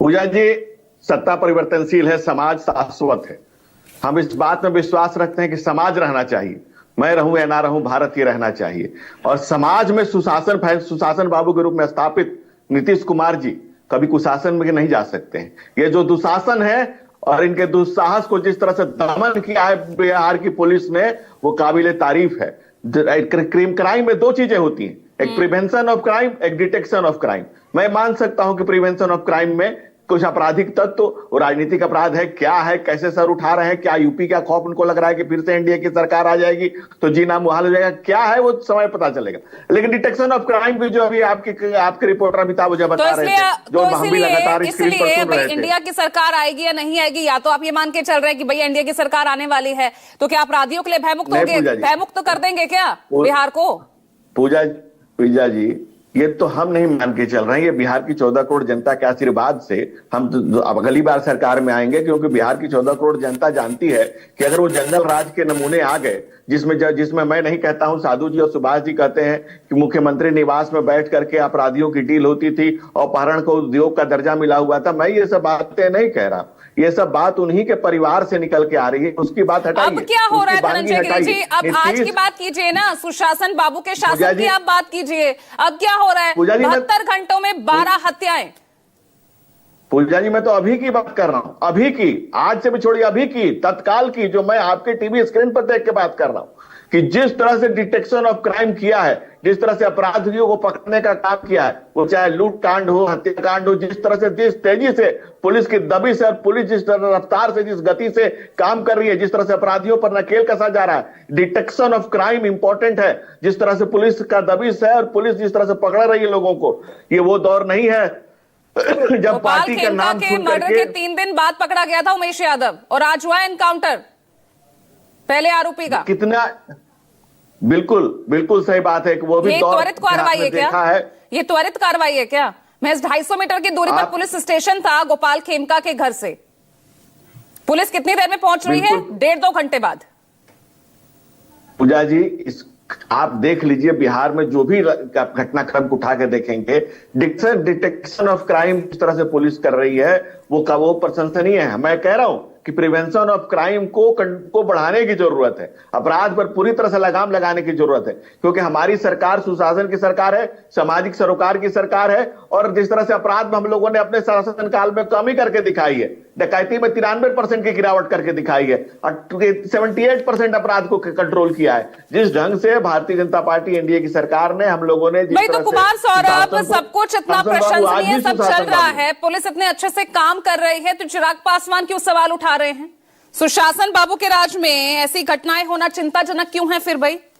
पूजा जी, सत्ता परिवर्तनशील है, समाज शाश्वत है। हम इस बात में विश्वास रखते हैं कि समाज रहना चाहिए, मैं रहूं या ना रहूं, भारत ही रहना चाहिए। और समाज में सुशासन बाबू के रूप में स्थापित नीतीश कुमार जी कभी कुशासन में नहीं जा सकते हैं। ये जो दुशासन है और इनके दुस्साहस को जिस तरह से दमन किया है बिहार की पुलिस ने, वो काबिले तारीफ है। क्राइम में दो चीजें होती हैं, एक प्रिवेंशन ऑफ क्राइम, एक डिटेक्शन ऑफ क्राइम। मैं मान सकता हूं कि प्रिवेंशन ऑफ क्राइम में कुछ आपराधिक तत्व तो राजनीतिक अपराध है, क्या है, कैसे सर उठा रहे हैं, क्या यूपी का खौफ उनको लग रहा है कि फिर से एनडीए की सरकार आ जाएगी तो जीना मुहाल हो जाएगा, क्या है वो समय पता चलेगा। लेकिन डिटेक्शन ऑफ क्राइम भी जो अभी आपके रिपोर्टर अमिताभ मुझे बता रहे थे, जो हम भी लगातार स्क्रीन पर सुन रहे थे। इंडिया की सरकार आएगी या नहीं आएगी, या तो आप ये मान के चल रहे हैं कि भैया इंडिया की सरकार आने वाली है, तो क्या अपराधियों के लिए भयमुक्त होंगे, भयमुक्त कर देंगे क्या बिहार को? पूजा जी, ये तो हम नहीं मान के चल रहे हैं, ये बिहार की 14 करोड़ जनता के आशीर्वाद से हम तो अब अगली बार सरकार में आएंगे, क्योंकि बिहार की 14 करोड़ जनता जानती है कि अगर वो जंगल राज के नमूने आ गए, जिसमें मैं नहीं कहता हूं, साधु जी और सुभाष जी कहते हैं कि मुख्यमंत्री निवास में बैठ करके अपराधियों की डील होती थी और अपहरण को उद्योग का दर्जा मिला हुआ था। मैं ये सब बातें नहीं कह रहा, ये सब बात उन्हीं के परिवार से निकल के आ रही है, उसकी बात हटाइए। अब क्या हो रहा है धनंजय गिरी जी? अब आज की बात कीजिए ना, सुशासन बाबू के शासन की आप बात कीजिए। अब क्या हो रहा है? 72 घंटों में 12 हत्याएं। पूजा जी, मैं तो अभी की बात कर रहा हूं, अभी की, आज से भी छोड़िए, अभी की, तत्काल की, जो मैं आपके टीवी स्क्रीन पर देख के बात कर रहा हूं कि जिस तरह से डिटेक्शन ऑफ क्राइम किया है, जिस तरह से अपराधियों को पकड़ने का काम किया है, वो चाहे लूट कांड हो, हत्याकांड हो, जिस तरह से, जिस तेजी से पुलिस की दबिश है, पुलिस जिस तरह रफ्तार से, जिस गति से काम कर रही है, जिस तरह से अपराधियों पर नकेल कसा जा रहा है, डिटेक्शन ऑफ क्राइम इंपॉर्टेंट है। जिस तरह से पुलिस का दबिश है और पुलिस जिस तरह से पकड़ रही है लोगों को, ये वो दौर नहीं है जब पार्टी का नाम सुन करके। के 3 दिन बाद पकड़ा गया था उमेश यादव, और आज हुआ एनकाउंटर पहले आरोपी का। कितना बिल्कुल सही बात है कि वो भी त्वरित कार्रवाई है क्या? ये त्वरित कार्रवाई है क्या? महज 250 मीटर की दूरी पर पुलिस स्टेशन था गोपाल खेमका के घर से। पुलिस कितनी देर में पहुंच रही है? 1.5-2 घंटे बाद। पूजा जी, आप देख लीजिए, बिहार में जो भी घटनाक्रम को उठा के देखेंगे, डिटेक्शन ऑफ क्राइम किस तरह से पुलिस कर रही है, वो प्रशंसनीय है। मैं कह रहा हूं कि प्रिवेंशन ऑफ क्राइम को बढ़ाने की जरूरत है, अपराध पर पूरी तरह से लगाम लगाने की जरूरत है, क्योंकि हमारी सरकार सुशासन की सरकार है, सामाजिक सरोकार की सरकार है। और जिस तरह से अपराध में हम लोगों ने अपने शासन काल में कमी करके दिखाई है, डकैती में 93% की गिरावट करके दिखाई है, 78% अपराध को कंट्रोल किया है। जिस ढंग से भारतीय जनता पार्टी एनडीए की सरकार ने, हम लोगों ने, भाई, तो कुमार सौरभ, सब कुछ इतना प्रशंसनीय सब चल रहा है, पुलिस इतने अच्छे से काम कर रही है, तो चिराग पासवान क्यों सवाल उठा रहे हैं? सुशासन बाबू के राज में ऐसी घटनाएं होना चिंताजनक क्यों है फिर भाई?